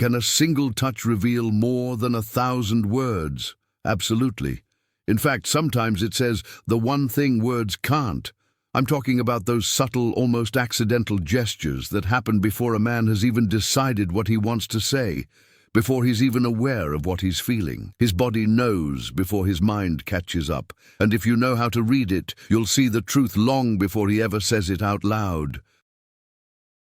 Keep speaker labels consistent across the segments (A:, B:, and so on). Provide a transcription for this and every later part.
A: Can a single touch reveal more than 1,000 words? Absolutely. In fact, sometimes it says the one thing words can't. I'm talking about those subtle, almost accidental gestures that happen before a man has even decided what he wants to say, before he's even aware of what he's feeling. His body knows before his mind catches up, and if you know how to read it, you'll see the truth long before he ever says it out loud.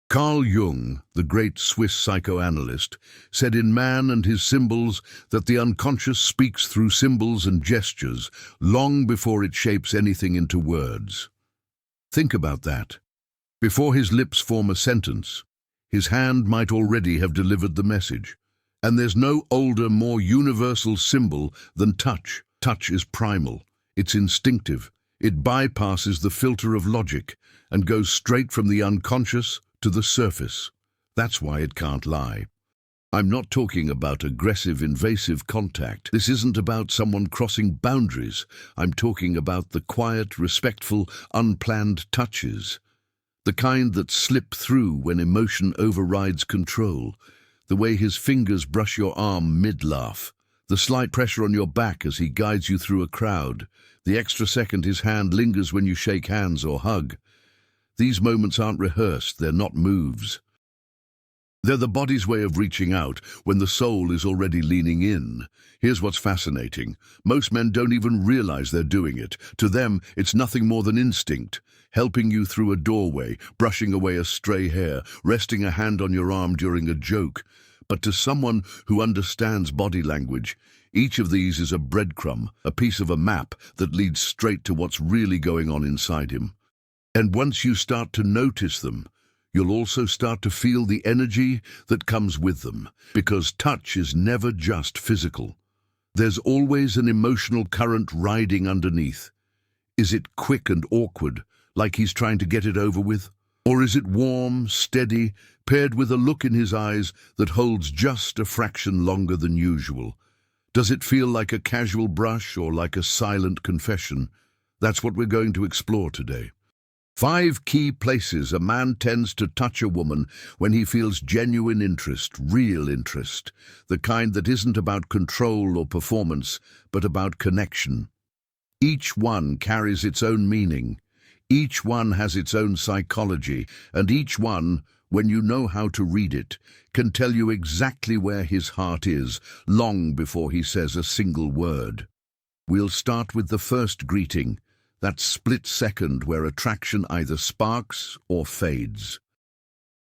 A: Carl Jung, the great Swiss psychoanalyst, said in Man and His Symbols that the unconscious speaks through symbols and gestures long before it shapes anything into words. Think about that. Before his lips form a sentence, his hand might already have delivered the message. And there's no older, more universal symbol than touch. Touch is primal. It's instinctive. It bypasses the filter of logic and goes straight from the unconscious to the surface. That's why it can't lie. I'm not talking about aggressive, invasive contact. This isn't about someone crossing boundaries. I'm talking about the quiet, respectful, unplanned touches. The kind that slip through when emotion overrides control. The way his fingers brush your arm mid-laugh. The slight pressure on your back as he guides you through a crowd. The extra second his hand lingers when you shake hands or hug. These moments aren't rehearsed, they're not moves. They're the body's way of reaching out when the soul is already leaning in. Here's what's fascinating. Most men don't even realize they're doing it. To them, it's nothing more than instinct. Helping you through a doorway, brushing away a stray hair, resting a hand on your arm during a joke. But to someone who understands body language, each of these is a breadcrumb, a piece of a map that leads straight to what's really going on inside him. And once you start to notice them, you'll also start to feel the energy that comes with them, because touch is never just physical. There's always an emotional current riding underneath. Is it quick and awkward, like he's trying to get it over with? Or is it warm, steady, paired with a look in his eyes that holds just a fraction longer than usual? Does it feel like a casual brush or like a silent confession? That's what we're going to explore today. 5 key places a man tends to touch a woman when he feels genuine interest, real interest, the kind that isn't about control or performance, but about connection. Each one carries its own meaning. Each one has its own psychology, and each one, when you know how to read it, can tell you exactly where his heart is, long before he says a single word. We'll start with the first greeting, that split second where attraction either sparks or fades.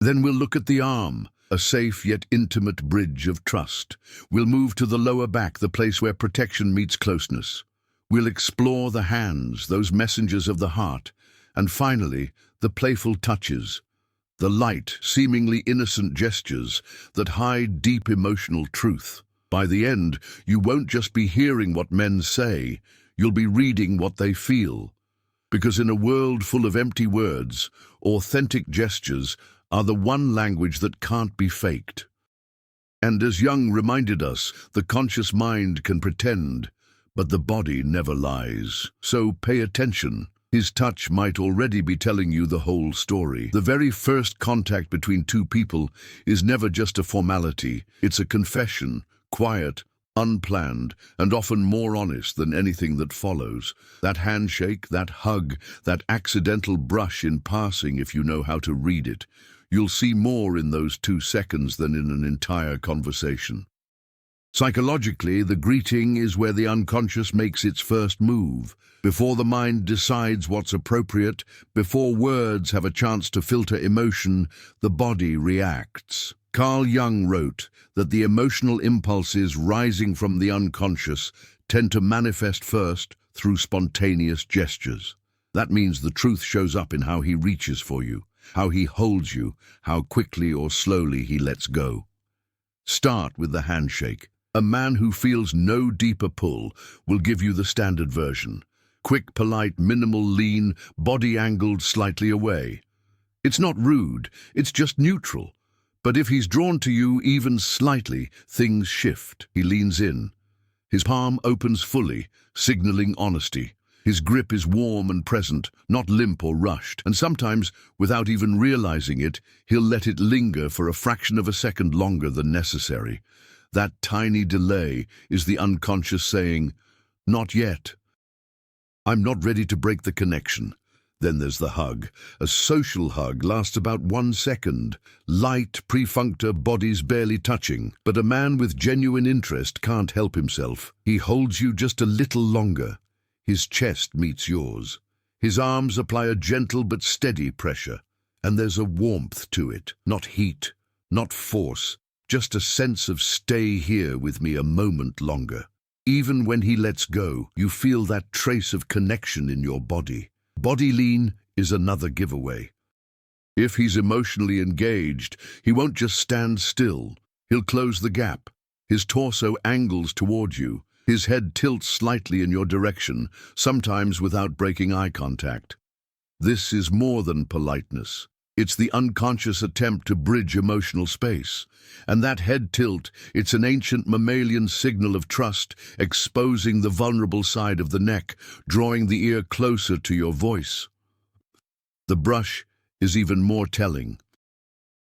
A: Then we'll look at the arm, a safe yet intimate bridge of trust. We'll move to the lower back, the place where protection meets closeness. We'll explore the hands, those messengers of the heart. And finally, the playful touches, the light, seemingly innocent gestures that hide deep emotional truth. By the end, you won't just be hearing what men say, you'll be reading what they feel. Because in a world full of empty words, authentic gestures are the one language that can't be faked. And as Jung reminded us, the conscious mind can pretend, but the body never lies. So pay attention. His touch might already be telling you the whole story. The very first contact between two people is never just a formality. It's a confession, quiet, unplanned, and often more honest than anything that follows. That handshake, that hug, that accidental brush in passing, if you know how to read it. You'll see more in those 2 seconds than in an entire conversation. Psychologically, the greeting is where the unconscious makes its first move. Before the mind decides what's appropriate, before words have a chance to filter emotion, the body reacts. Carl Jung wrote that the emotional impulses rising from the unconscious tend to manifest first through spontaneous gestures. That means the truth shows up in how he reaches for you, how he holds you, how quickly or slowly he lets go. Start with the handshake. A man who feels no deeper pull will give you the standard version. Quick, polite, minimal lean, body angled slightly away. It's not rude, it's just neutral. But if he's drawn to you even slightly, things shift. He leans in. His palm opens fully, signaling honesty. His grip is warm and present, not limp or rushed, and sometimes, without even realizing it, he'll let it linger for a fraction of a second longer than necessary. That tiny delay is the unconscious saying, "Not yet. I'm not ready to break the connection." Then there's the hug. A social hug lasts about 1 second. Light, pre-functor, bodies barely touching. But a man with genuine interest can't help himself. He holds you just a little longer. His chest meets yours. His arms apply a gentle but steady pressure. And there's a warmth to it. Not heat, not force. Just a sense of stay here with me a moment longer. Even when he lets go, you feel that trace of connection in your body. Body lean is another giveaway. If he's emotionally engaged, he won't just stand still. He'll close the gap. His torso angles toward you. His head tilts slightly in your direction, sometimes without breaking eye contact. This is more than politeness. It's the unconscious attempt to bridge emotional space. And that head tilt, it's an ancient mammalian signal of trust, exposing the vulnerable side of the neck, drawing the ear closer to your voice. The brush is even more telling.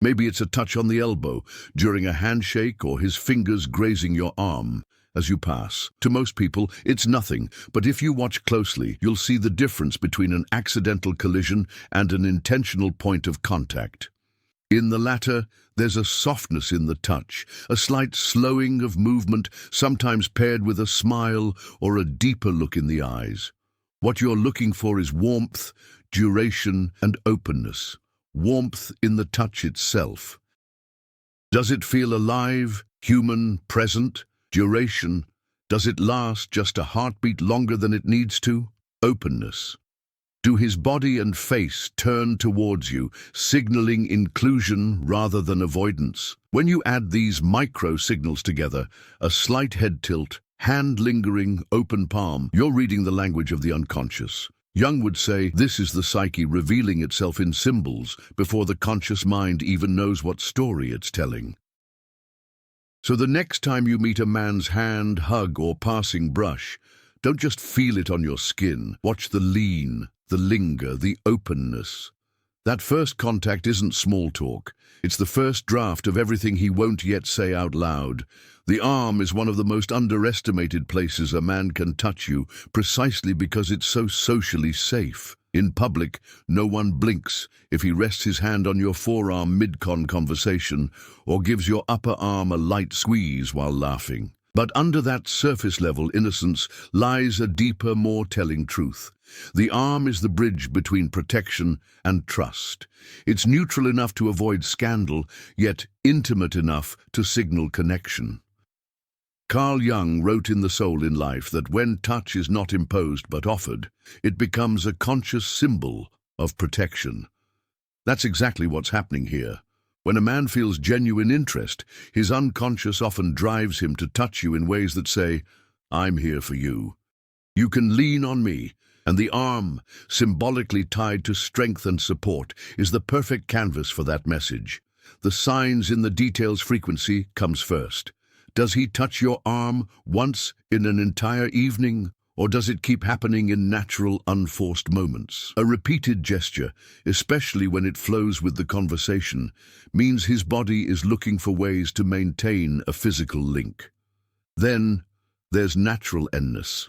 A: Maybe it's a touch on the elbow during a handshake or his fingers grazing your arm as you pass. To most people, it's nothing, but if you watch closely, you'll see the difference between an accidental collision and an intentional point of contact. In the latter, there's a softness in the touch, a slight slowing of movement, sometimes paired with a smile or a deeper look in the eyes. What you're looking for is warmth, duration, and openness. Warmth in the touch itself. Does it feel alive, human, present? Duration. Does it last just a heartbeat longer than it needs to? Openness. Do his body and face turn towards you, signaling inclusion rather than avoidance? When you add these micro signals together, a slight head tilt, hand lingering, open palm, you're reading the language of the unconscious. Jung would say this is the psyche revealing itself in symbols before the conscious mind even knows what story it's telling. So the next time you meet a man's hand, hug, or passing brush, don't just feel it on your skin. Watch the lean, the linger, the openness. That first contact isn't small talk. It's the first draft of everything he won't yet say out loud. The arm is one of the most underestimated places a man can touch you, precisely because it's so socially safe. In public, no one blinks if he rests his hand on your forearm mid-con conversation or gives your upper arm a light squeeze while laughing. But under that surface-level innocence lies a deeper, more telling truth. The arm is the bridge between protection and trust. It's neutral enough to avoid scandal, yet intimate enough to signal connection. Carl Jung wrote in The Soul in Life that when touch is not imposed but offered, it becomes a conscious symbol of protection. That's exactly what's happening here. When a man feels genuine interest, his unconscious often drives him to touch you in ways that say, "I'm here for you. You can lean on me." And the arm, symbolically tied to strength and support, is the perfect canvas for that message. The signs in the details frequency comes first. Does he touch your arm once in an entire evening, or does it keep happening in natural, unforced moments? A repeated gesture, especially when it flows with the conversation, means his body is looking for ways to maintain a physical link. Then there's natural endness.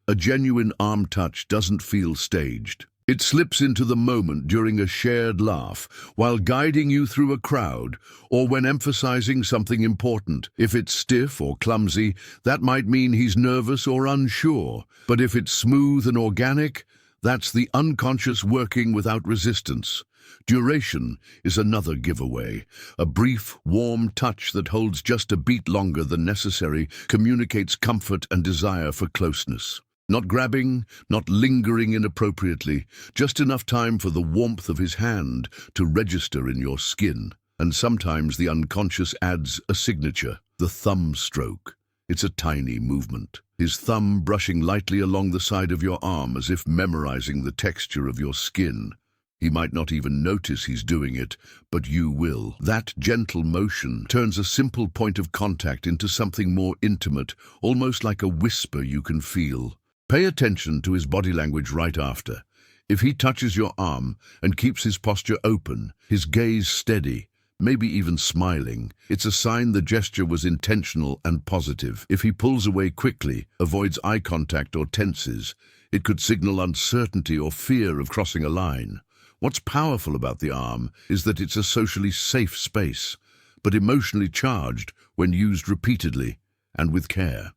A: A genuine arm touch doesn't feel staged. It slips into the moment during a shared laugh, while guiding you through a crowd, or when emphasizing something important. If it's stiff or clumsy, that might mean he's nervous or unsure. But if it's smooth and organic, that's the unconscious working without resistance. Duration is another giveaway. A brief, warm touch that holds just a beat longer than necessary communicates comfort and desire for closeness. Not grabbing, not lingering inappropriately, just enough time for the warmth of his hand to register in your skin. And sometimes the unconscious adds a signature, the thumb stroke. It's a tiny movement, his thumb brushing lightly along the side of your arm as if memorizing the texture of your skin. He might not even notice he's doing it, but you will. That gentle motion turns a simple point of contact into something more intimate, almost like a whisper you can feel. Pay attention to his body language right after. If he touches your arm and keeps his posture open, his gaze steady, maybe even smiling, it's a sign the gesture was intentional and positive. If he pulls away quickly, avoids eye contact or tenses, it could signal uncertainty or fear of crossing a line. What's powerful about the arm is that it's a socially safe space, but emotionally charged when used repeatedly and with care.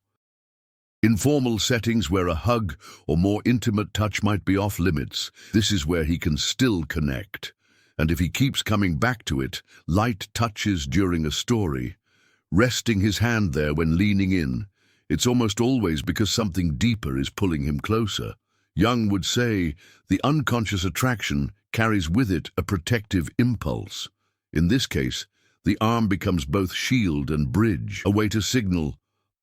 A: In formal settings where a hug or more intimate touch might be off limits, this is where he can still connect. And if he keeps coming back to it, light touches during a story, resting his hand there when leaning in, it's almost always because something deeper is pulling him closer. Jung would say, the unconscious attraction carries with it a protective impulse. In this case, the arm becomes both shield and bridge, a way to signal,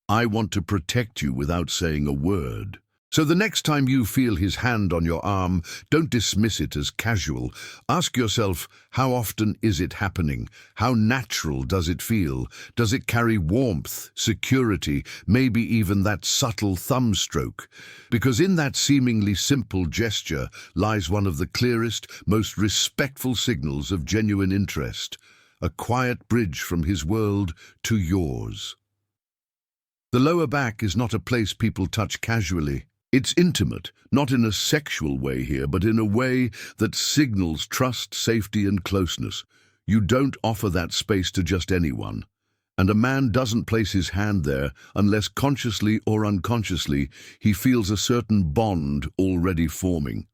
A: I want to protect you without saying a word. So the next time you feel his hand on your arm, don't dismiss it as casual. Ask yourself, how often is it happening? How natural does it feel? Does it carry warmth, security, maybe even that subtle thumb stroke? Because in that seemingly simple gesture lies one of the clearest, most respectful signals of genuine interest, a quiet bridge from his world to yours. The lower back is not a place people touch casually. It's intimate, not in a sexual way here, but in a way that signals trust, safety, and closeness. You don't offer that space to just anyone. And a man doesn't place his hand there unless consciously or unconsciously he feels a certain bond already forming.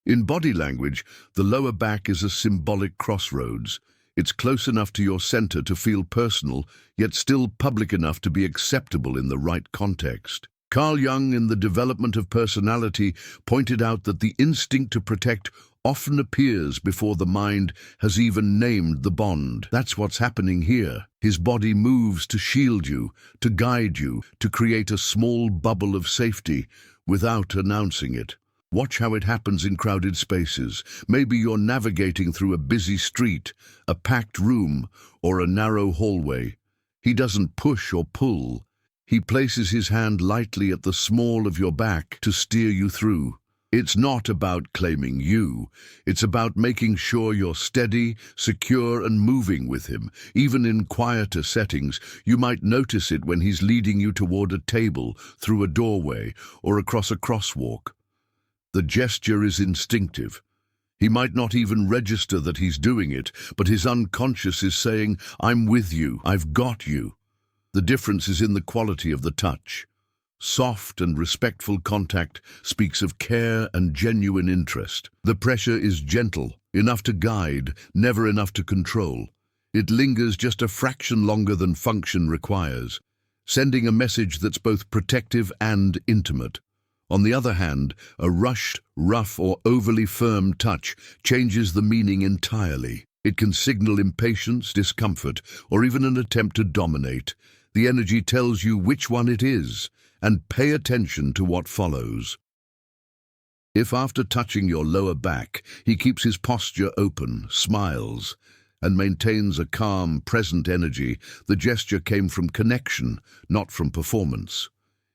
A: In body language, the lower back is a symbolic crossroads. It's close enough to your center to feel personal, yet still public enough to be acceptable in the right context. Carl Jung, in The Development of Personality, pointed out that the instinct to protect often appears before the mind has even named the bond. That's what's happening here. His body moves to shield you, to guide you, to create a small bubble of safety without announcing it. Watch how it happens in crowded spaces. Maybe you're navigating through a busy street, a packed room, or a narrow hallway. He doesn't push or pull. He places his hand lightly at the small of your back to steer you through. It's not about claiming you. It's about making sure you're steady, secure, and moving with him. Even in quieter settings, you might notice it when he's leading you toward a table, through a doorway, or across a crosswalk. The gesture is instinctive. He might not even register that he's doing it, but his unconscious is saying, I'm with you, I've got you. The difference is in the quality of the touch. Soft and respectful contact speaks of care and genuine interest. The pressure is gentle, enough to guide, never enough to control. It lingers just a fraction longer than function requires, sending a message that's both protective and intimate. On the other hand, a rushed, rough, or overly firm touch changes the meaning entirely. It can signal impatience, discomfort, or even an attempt to dominate. The energy tells you which one it is, and pay attention to what follows. If after touching your lower back, he keeps his posture open, smiles, and maintains a calm, present energy, the gesture came from connection, not from performance.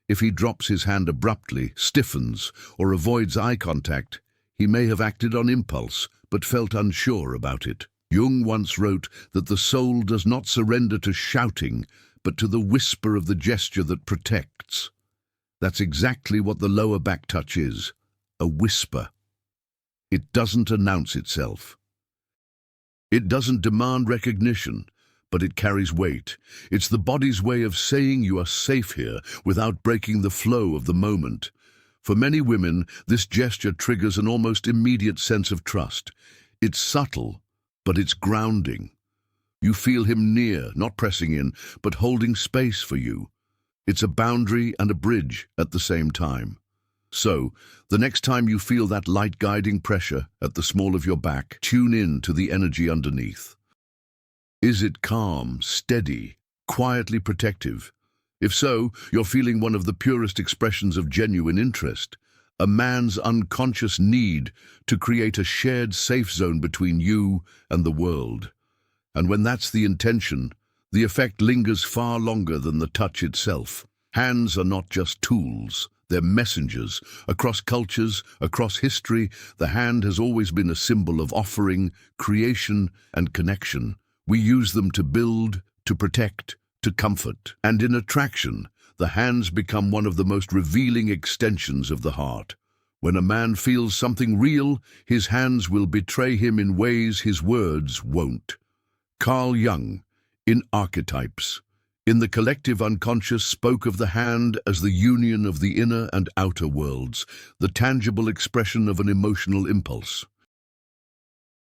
A: If he drops his hand abruptly, stiffens, or avoids eye contact, he may have acted on impulse, but felt unsure about it. Jung once wrote that the soul does not surrender to shouting, but to the whisper of the gesture that protects. That's exactly what the lower back touch is, a whisper. It doesn't announce itself. It doesn't demand recognition, but it carries weight. It's the body's way of saying you are safe here without breaking the flow of the moment. For many women, this gesture triggers an almost immediate sense of trust. It's subtle, but it's grounding. You feel him near, not pressing in, but holding space for you. It's a boundary and a bridge at the same time. So, the next time you feel that light guiding pressure at the small of your back, tune in to the energy underneath. Is it calm, steady, quietly protective? If so, you're feeling one of the purest expressions of genuine interest, a man's unconscious need to create a shared safe zone between you and the world. And when that's the intention, the effect lingers far longer than the touch itself. Hands are not just tools, They're messengers. Across cultures, across history, the hand has always been a symbol of offering, creation, and connection. We use them to build, to protect, to comfort. And in attraction, the hands become one of the most revealing extensions of the heart. When a man feels something real, his hands will betray him in ways his words won't. Carl Jung, in Archetypes, in the collective unconscious, spoke of the hand as the union of the inner and outer worlds, the tangible expression of an emotional impulse.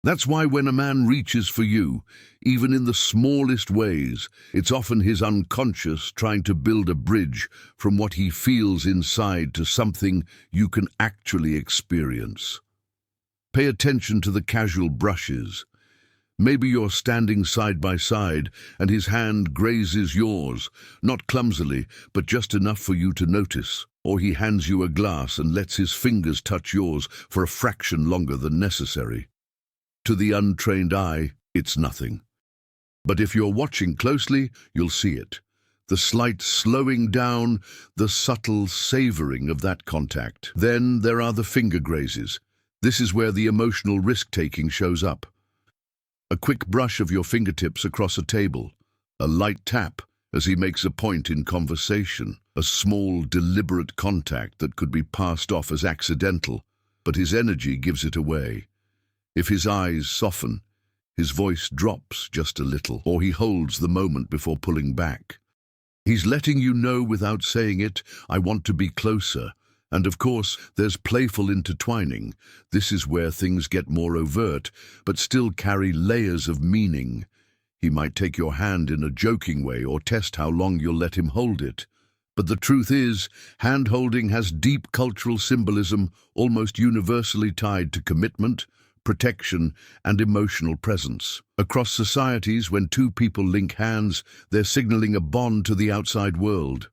A: That's why when a man reaches for you, even in the smallest ways, it's often his unconscious trying to build a bridge from what he feels inside to something you can actually experience. Pay attention to the casual brushes. Maybe you're standing side by side and his hand grazes yours, not clumsily, but just enough for you to notice. Or he hands you a glass and lets his fingers touch yours for a fraction longer than necessary. To the untrained eye, it's nothing. But if you're watching closely, you'll see it. The slight slowing down, the subtle savoring of that contact. Then there are the finger grazes. This is where the emotional risk-taking shows up. A quick brush of your fingertips across a table, a light tap as he makes a point in conversation, a small, deliberate contact that could be passed off as accidental, but his energy gives it away. If his eyes soften, his voice drops just a little, or he holds the moment before pulling back. He's letting you know without saying it, I want to be closer. And of course, there's playful intertwining. This is where things get more overt, but still carry layers of meaning. He might take your hand in a joking way or test how long you'll let him hold it. But the truth is, hand-holding has deep cultural symbolism, almost universally tied to commitment, protection, and emotional presence. Across societies, when two people link hands, they're signaling a bond to the outside world.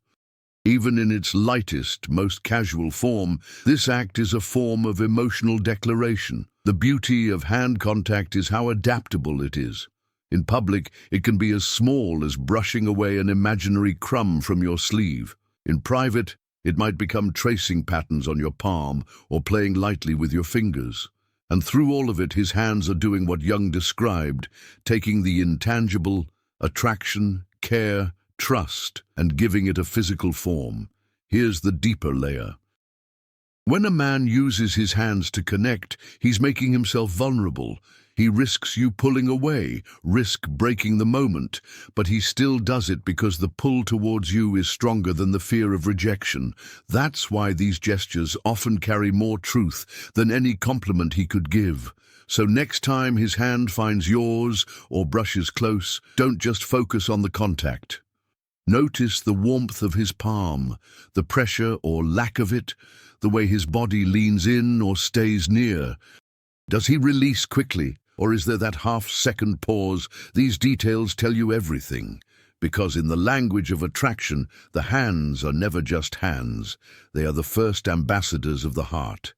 A: Even in its lightest, most casual form, this act is a form of emotional declaration. The beauty of hand contact is how adaptable it is. In public, it can be as small as brushing away an imaginary crumb from your sleeve. In private, it might become tracing patterns on your palm or playing lightly with your fingers. And through all of it, his hands are doing what Jung described, taking the intangible, attraction, care, trust, and giving it a physical form. Here's the deeper layer. When a man uses his hands to connect, he's making himself vulnerable. He risks you pulling away, risk breaking the moment, but he still does it because the pull towards you is stronger than the fear of rejection. That's why these gestures often carry more truth than any compliment he could give. So next time his hand finds yours or brushes close, don't just focus on the contact. Notice the warmth of his palm, the pressure or lack of it, the way his body leans in or stays near. Does he release quickly? Or is there that half-second pause? These details tell you everything. Because in the language of attraction, the hands are never just hands. They are the first ambassadors of the heart.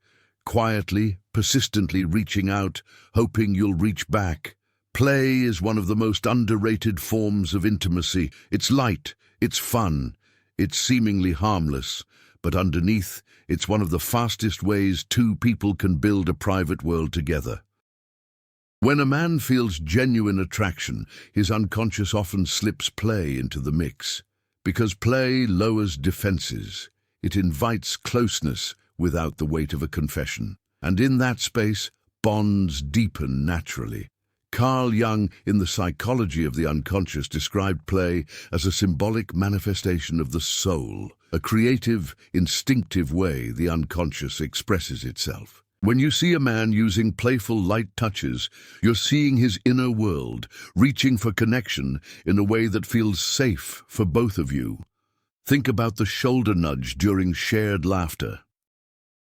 A: Quietly, persistently reaching out, hoping you'll reach back. Play is one of the most underrated forms of intimacy. It's light, it's fun, it's seemingly harmless. But underneath, it's one of the fastest ways two people can build a private world together. When a man feels genuine attraction, his unconscious often slips play into the mix. Because play lowers defenses. It invites closeness without the weight of a confession. And in that space, bonds deepen naturally. Carl Jung, in The Psychology of the Unconscious, described play as a symbolic manifestation of the soul, a creative, instinctive way the unconscious expresses itself. When you see a man using playful light touches, you're seeing his inner world, reaching for connection in a way that feels safe for both of you. Think about the shoulder nudge during shared laughter.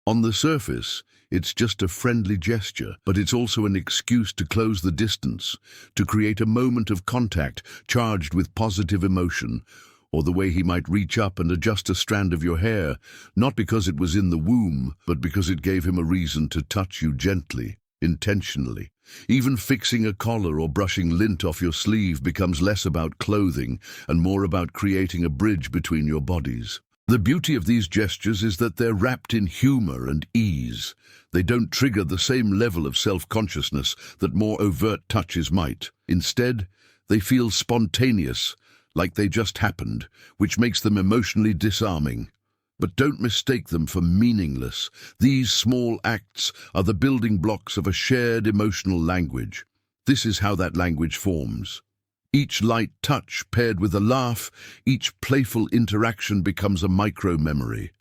A: On the surface, it's just a friendly gesture, but it's also an excuse to close the distance, to create a moment of contact charged with positive emotion, or the way he might reach up and adjust a strand of your hair, not because it was in the womb, but because it gave him a reason to touch you gently, intentionally. Even fixing a collar or brushing lint off your sleeve becomes less about clothing and more about creating a bridge between your bodies. The beauty of these gestures is that they're wrapped in humor and ease. They don't trigger the same level of self-consciousness that more overt touches might. Instead, they feel spontaneous, like they just happened, which makes them emotionally disarming. But don't mistake them for meaningless. These small acts are the building blocks of a shared emotional language. This is how that language forms. Each light touch paired with a laugh, each playful interaction becomes a micro-memory.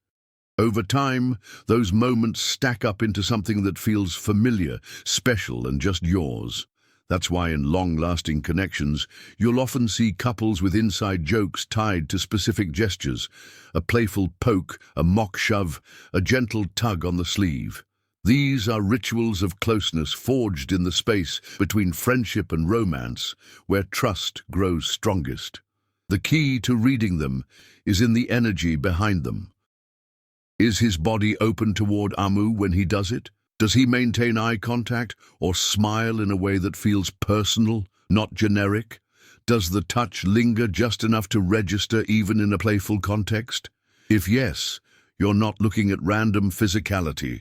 A: Over time, those moments stack up into something that feels familiar, special, and just yours. That's why in long-lasting connections, you'll often see couples with inside jokes tied to specific gestures, a playful poke, a mock shove, a gentle tug on the sleeve. These are rituals of closeness forged in the space between friendship and romance, where trust grows strongest. The key to reading them is in the energy behind them. Is his body open toward Amu when he does it? Does he maintain eye contact or smile in a way that feels personal, not generic? Does the touch linger just enough to register even in a playful context? If yes, you're not looking at random physicality.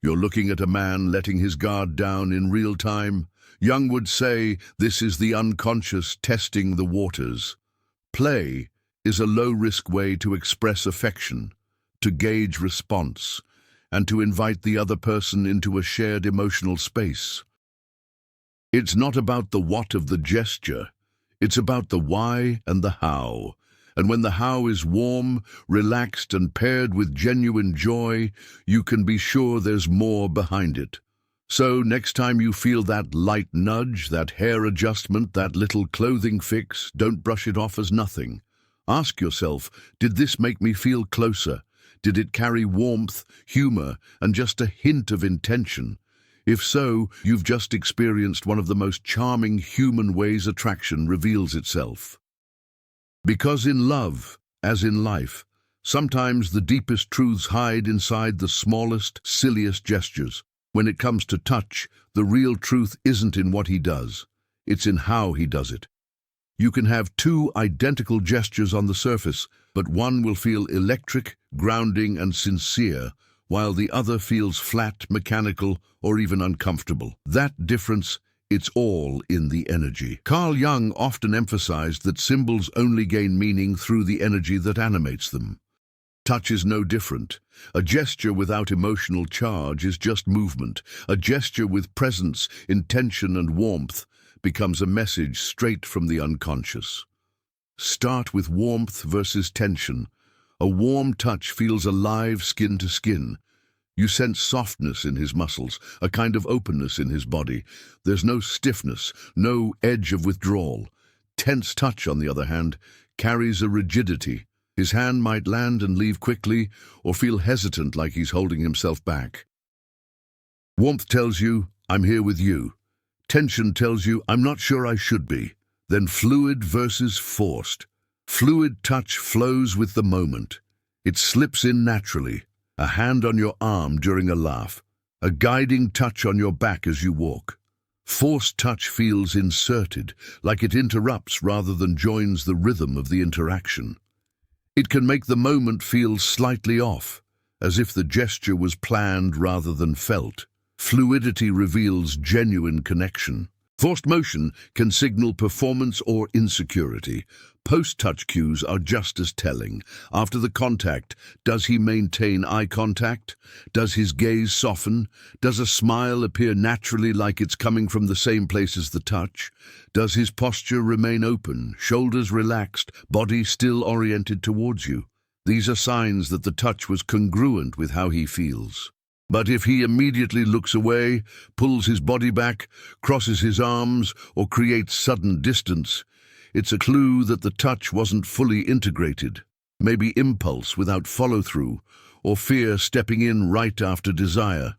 A: You're looking at a man letting his guard down in real time. Jung would say this is the unconscious testing the waters. Play is a low-risk way to express affection, to gauge response, and to invite the other person into a shared emotional space. It's not about the what of the gesture, it's about the why and the how. And when the how is warm, relaxed, and paired with genuine joy, you can be sure there's more behind it. So next time you feel that light nudge, that hair adjustment, that little clothing fix, don't brush it off as nothing. Ask yourself, did this make me feel closer? Did it carry warmth, humor, and just a hint of intention? If so, you've just experienced one of the most charming human ways attraction reveals itself. Because in love, as in life, sometimes the deepest truths hide inside the smallest, silliest gestures. When it comes to touch, the real truth isn't in what he does, it's in how he does it. You can have two identical gestures on the surface, but one will feel electric, grounding, and sincere, while the other feels flat, mechanical, or even uncomfortable. That difference, it's all in the energy. Carl Jung often emphasized that symbols only gain meaning through the energy that animates them. Touch is no different. A gesture without emotional charge is just movement. A gesture with presence, intention, and warmth becomes a message straight from the unconscious. Start with warmth versus tension. A warm touch feels alive skin to skin. You sense softness in his muscles, a kind of openness in his body. There's no stiffness, no edge of withdrawal. Tense touch, on the other hand, carries a rigidity. His hand might land and leave quickly, or feel hesitant like he's holding himself back. Warmth tells you, I'm here with you. Tension tells you, I'm not sure I should be. Then fluid versus forced. Fluid touch flows with the moment. It slips in naturally. A hand on your arm during a laugh, a guiding touch on your back as you walk. Forced touch feels inserted, like it interrupts rather than joins the rhythm of the interaction. It can make the moment feel slightly off, as if the gesture was planned rather than felt. Fluidity reveals genuine connection. Forced motion can signal performance or insecurity. Post-touch cues are just as telling. After the contact, does he maintain eye contact? Does his gaze soften? Does a smile appear naturally like it's coming from the same place as the touch? Does his posture remain open, shoulders relaxed, body still oriented towards you? These are signs that the touch was congruent with how he feels. But if he immediately looks away, pulls his body back, crosses his arms, or creates sudden distance, it's a clue that the touch wasn't fully integrated. Maybe impulse without follow-through, or fear stepping in right after desire.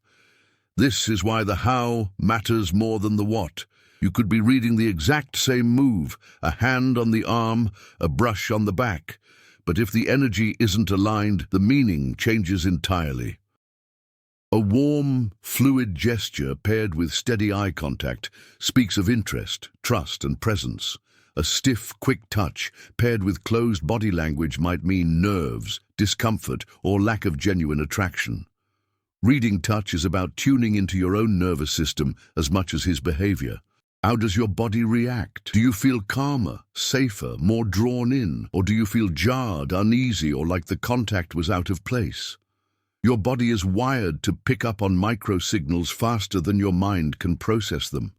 A: This is why the how matters more than the what. You could be reading the exact same move, a hand on the arm, a brush on the back. But if the energy isn't aligned, the meaning changes entirely. A warm, fluid gesture paired with steady eye contact speaks of interest, trust, and presence. A stiff, quick touch paired with closed body language might mean nerves, discomfort, or lack of genuine attraction. Reading touch is about tuning into your own nervous system as much as his behavior. How does your body react? Do you feel calmer, safer, more drawn in, or do you feel jarred, uneasy, or like the contact was out of place? Your body is wired to pick up on micro-signals faster than your mind can process them.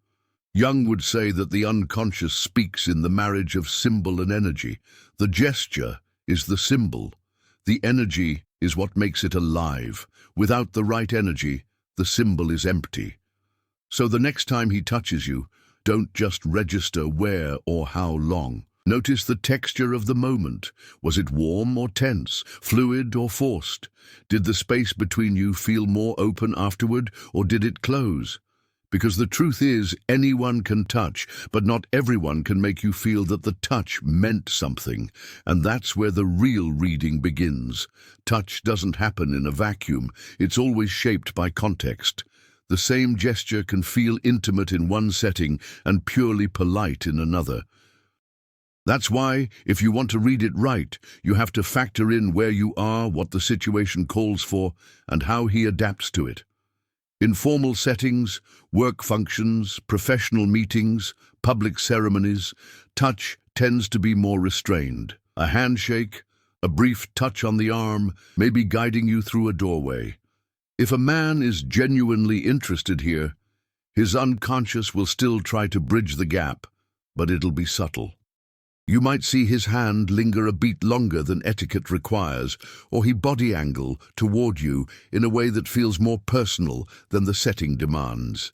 A: Jung would say that the unconscious speaks in the marriage of symbol and energy. The gesture is the symbol. The energy is what makes it alive. Without the right energy, the symbol is empty. So the next time he touches you, don't just register where or how long. Notice the texture of the moment. Was it warm or tense, fluid or forced? Did the space between you feel more open afterward, or did it close? Because the truth is, anyone can touch, but not everyone can make you feel that the touch meant something. And that's where the real reading begins. Touch doesn't happen in a vacuum. It's always shaped by context. The same gesture can feel intimate in one setting and purely polite in another. That's why, if you want to read it right, you have to factor in where you are, what the situation calls for, and how he adapts to it. In formal settings, work functions, professional meetings, public ceremonies, touch tends to be more restrained. A handshake, a brief touch on the arm, may be guiding you through a doorway. If a man is genuinely interested here, his unconscious will still try to bridge the gap, but it'll be subtle. You might see his hand linger a beat longer than etiquette requires, or he body angle toward you in a way that feels more personal than the setting demands.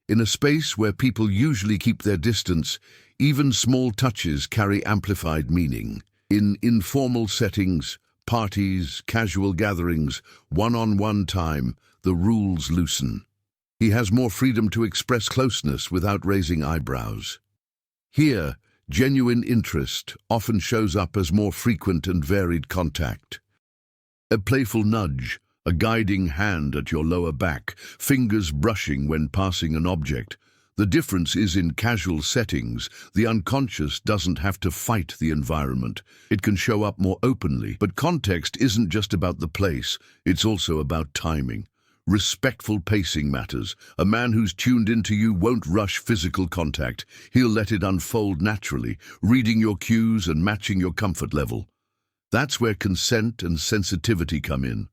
A: In a space where people usually keep their distance, even small touches carry amplified meaning. In informal settings, parties, casual gatherings, one-on-one time, the rules loosen. He has more freedom to express closeness without raising eyebrows. Here, genuine interest often shows up as more frequent and varied contact. A playful nudge, a guiding hand at your lower back, fingers brushing when passing an object. The difference is in casual settings, the unconscious doesn't have to fight the environment. It can show up more openly. But context isn't just about the place, it's also about timing. Respectful pacing matters. A man who's tuned into you won't rush physical contact. He'll let it unfold naturally, reading your cues and matching your comfort level. That's where consent and sensitivity come in.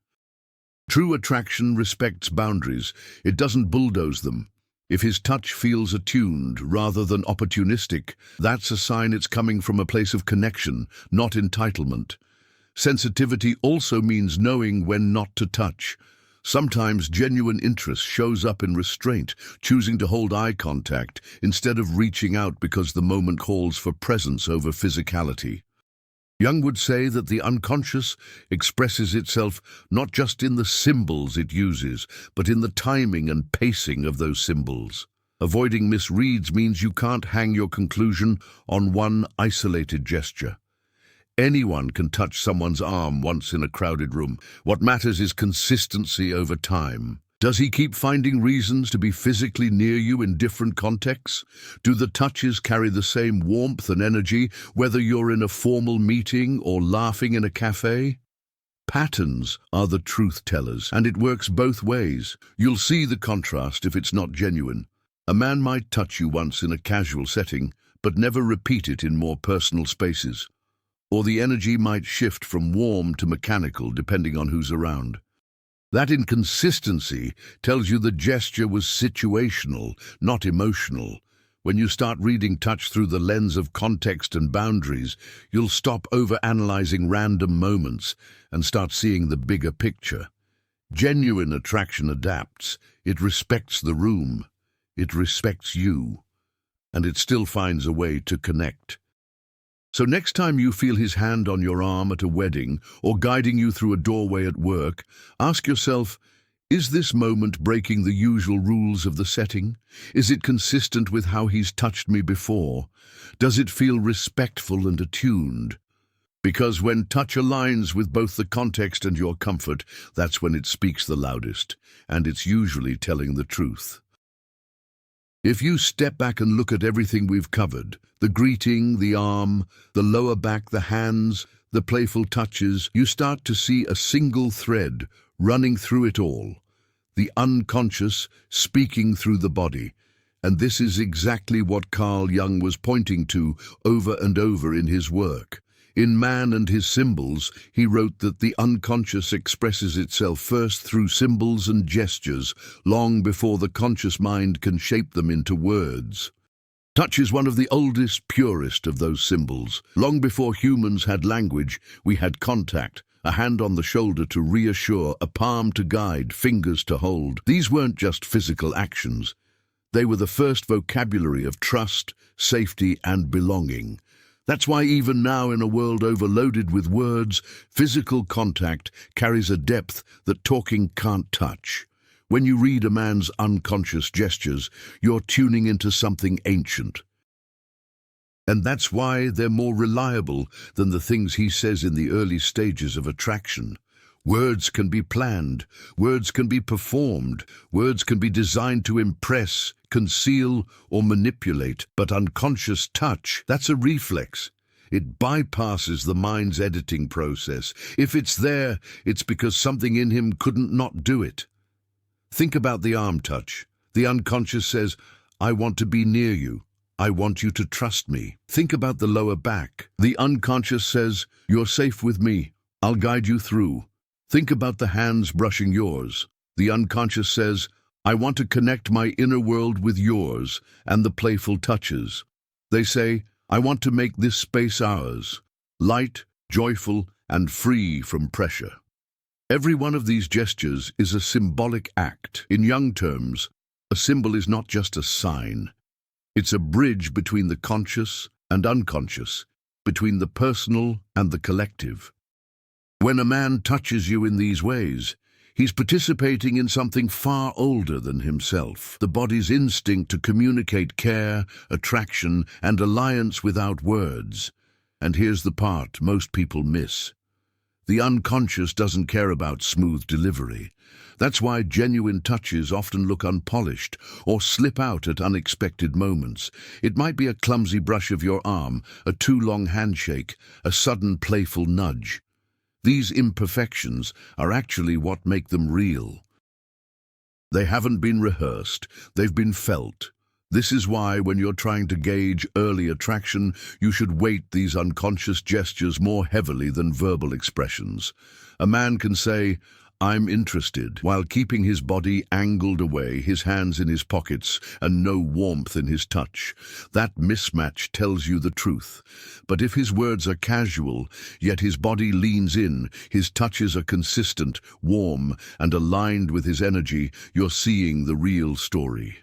A: True attraction respects boundaries. It doesn't bulldoze them. If his touch feels attuned rather than opportunistic, that's a sign it's coming from a place of connection, not entitlement. Sensitivity also means knowing when not to touch. Sometimes genuine interest shows up in restraint, choosing to hold eye contact instead of reaching out because the moment calls for presence over physicality. Jung would say that the unconscious expresses itself not just in the symbols it uses, but in the timing and pacing of those symbols. Avoiding misreads means you can't hang your conclusion on one isolated gesture. Anyone can touch someone's arm once in a crowded room. What matters is consistency over time. Does he keep finding reasons to be physically near you in different contexts? Do the touches carry the same warmth and energy, whether you're in a formal meeting or laughing in a cafe? Patterns are the truth tellers, and it works both ways. You'll see the contrast if it's not genuine. A man might touch you once in a casual setting, but never repeat it in more personal spaces. Or the energy might shift from warm to mechanical depending on who's around. That inconsistency tells you the gesture was situational, not emotional. When you start reading touch through the lens of context and boundaries, you'll stop overanalyzing random moments and start seeing the bigger picture. Genuine attraction adapts. It respects the room. It respects you. And it still finds a way to connect. So next time you feel his hand on your arm at a wedding or guiding you through a doorway at work, ask yourself, is this moment breaking the usual rules of the setting? Is it consistent with how he's touched me before? Does it feel respectful and attuned? Because when touch aligns with both the context and your comfort, that's when it speaks the loudest, and it's usually telling the truth. If you step back and look at everything we've covered, the greeting, the arm, the lower back, the hands, the playful touches, you start to see a single thread running through it all. The unconscious speaking through the body. And this is exactly what Carl Jung was pointing to over and over in his work. In Man and His Symbols, he wrote that the unconscious expresses itself first through symbols and gestures, long before the conscious mind can shape them into words. Touch is one of the oldest, purest of those symbols. Long before humans had language, we had contact, a hand on the shoulder to reassure, a palm to guide, fingers to hold. These weren't just physical actions. They were the first vocabulary of trust, safety, and belonging. That's why even now, in a world overloaded with words, physical contact carries a depth that talking can't touch. When you read a man's unconscious gestures, you're tuning into something ancient. And that's why they're more reliable than the things he says in the early stages of attraction. Words can be planned, words can be performed, words can be designed to impress, conceal, or manipulate, but unconscious touch, that's a reflex. It bypasses the mind's editing process. If it's there, it's because something in him couldn't not do it. Think about the arm touch. The unconscious says, I want to be near you. I want you to trust me. Think about the lower back. The unconscious says, you're safe with me. I'll guide you through. Think about the hands brushing yours. The unconscious says, I want to connect my inner world with yours, and the playful touches. They say, I want to make this space ours, light, joyful, and free from pressure. Every one of these gestures is a symbolic act. In Jung terms, a symbol is not just a sign. It's a bridge between the conscious and unconscious, between the personal and the collective. When a man touches you in these ways, he's participating in something far older than himself. The body's instinct to communicate care, attraction, and alliance without words. And here's the part most people miss. The unconscious doesn't care about smooth delivery. That's why genuine touches often look unpolished or slip out at unexpected moments. It might be a clumsy brush of your arm, a too long handshake, a sudden playful nudge. These imperfections are actually what make them real. They haven't been rehearsed, they've been felt. This is why, when you're trying to gauge early attraction, you should weight these unconscious gestures more heavily than verbal expressions. A man can say, I'm interested, while keeping his body angled away, his hands in his pockets, and no warmth in his touch. That mismatch tells you the truth. But if his words are casual, yet his body leans in, his touches are consistent, warm, and aligned with his energy, you're seeing the real story.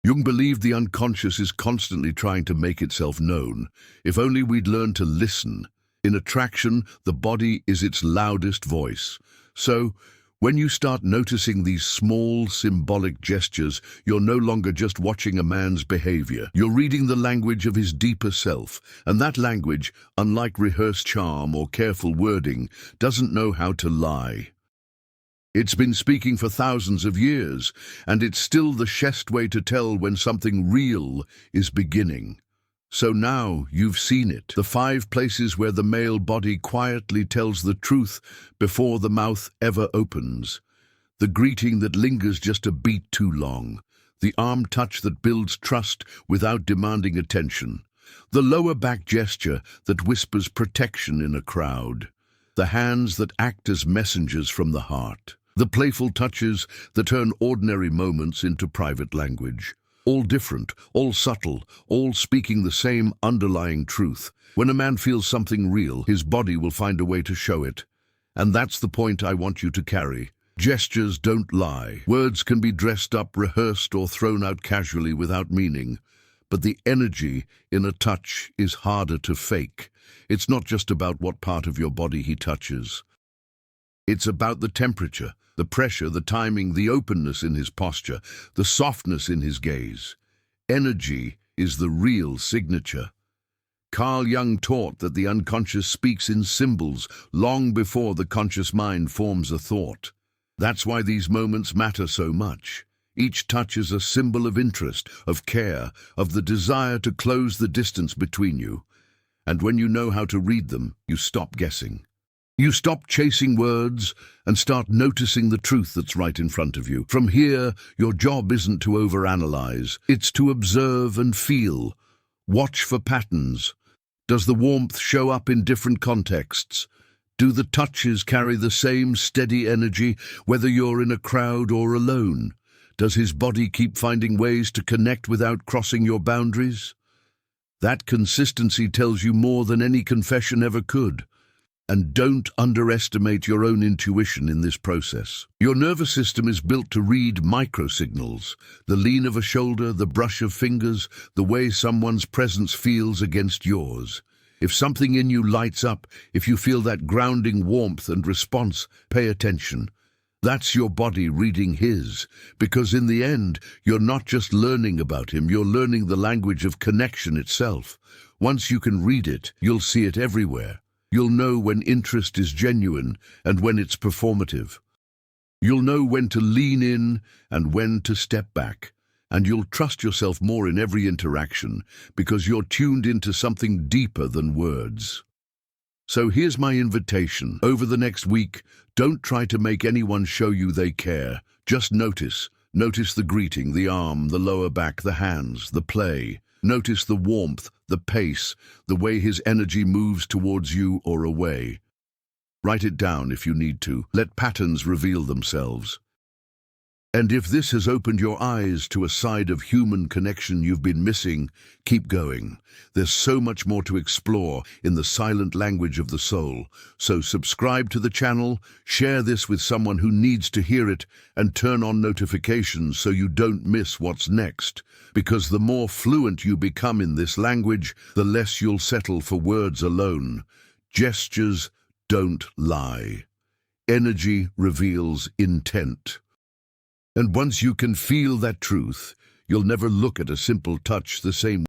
A: Jung believed the unconscious is constantly trying to make itself known. If only we'd learn to listen. In attraction, the body is its loudest voice. So, when you start noticing these small, symbolic gestures, you're no longer just watching a man's behavior. You're reading the language of his deeper self, and that language, unlike rehearsed charm or careful wording, doesn't know how to lie. It's been speaking for thousands of years, and it's still the Geste way to tell when something real is beginning. So now you've seen it, the 5 places where the male body quietly tells the truth before the mouth ever opens. The greeting that lingers just a beat too long. The arm touch that builds trust without demanding attention. The lower back gesture that whispers protection in a crowd. The hands that act as messengers from the heart. The playful touches that turn ordinary moments into private language. All different, all subtle, all speaking the same underlying truth. When a man feels something real, his body will find a way to show it. And that's the point I want you to carry. Gestures don't lie. Words can be dressed up, rehearsed, or thrown out casually without meaning. But the energy in a touch is harder to fake. It's not just about what part of your body he touches. It's about the temperature, the pressure, the timing, the openness in his posture, the softness in his gaze. Energy is the real signature. Carl Jung taught that the unconscious speaks in symbols long before the conscious mind forms a thought. That's why these moments matter so much. Each touch is a symbol of interest, of care, of the desire to close the distance between you. And when you know how to read them, you stop guessing. You stop chasing words and start noticing the truth that's right in front of you. From here, your job isn't to overanalyze. It's to observe and feel. Watch for patterns. Does the warmth show up in different contexts? Do the touches carry the same steady energy, whether you're in a crowd or alone? Does his body keep finding ways to connect without crossing your boundaries? That consistency tells you more than any confession ever could. And don't underestimate your own intuition in this process. Your nervous system is built to read microsignals, the lean of a shoulder, the brush of fingers, the way someone's presence feels against yours. If something in you lights up, if you feel that grounding warmth and response, pay attention. That's your body reading his, because in the end, you're not just learning about him, you're learning the language of connection itself. Once you can read it, you'll see it everywhere. You'll know when interest is genuine and when it's performative. You'll know when to lean in and when to step back. And you'll trust yourself more in every interaction because you're tuned into something deeper than words. So here's my invitation. Over the next week, don't try to make anyone show you they care. Just notice. Notice the greeting, the arm, the lower back, the hands, the play. Notice the warmth, the pace, the way his energy moves towards you or away. Write it down if you need to. Let patterns reveal themselves. And if this has opened your eyes to a side of human connection you've been missing, keep going. There's so much more to explore in the silent language of the soul. So subscribe to the channel, share this with someone who needs to hear it, and turn on notifications so you don't miss what's next. Because the more fluent you become in this language, the less you'll settle for words alone. Gestures don't lie. Energy reveals intent. And once you can feel that truth, you'll never look at a simple touch the same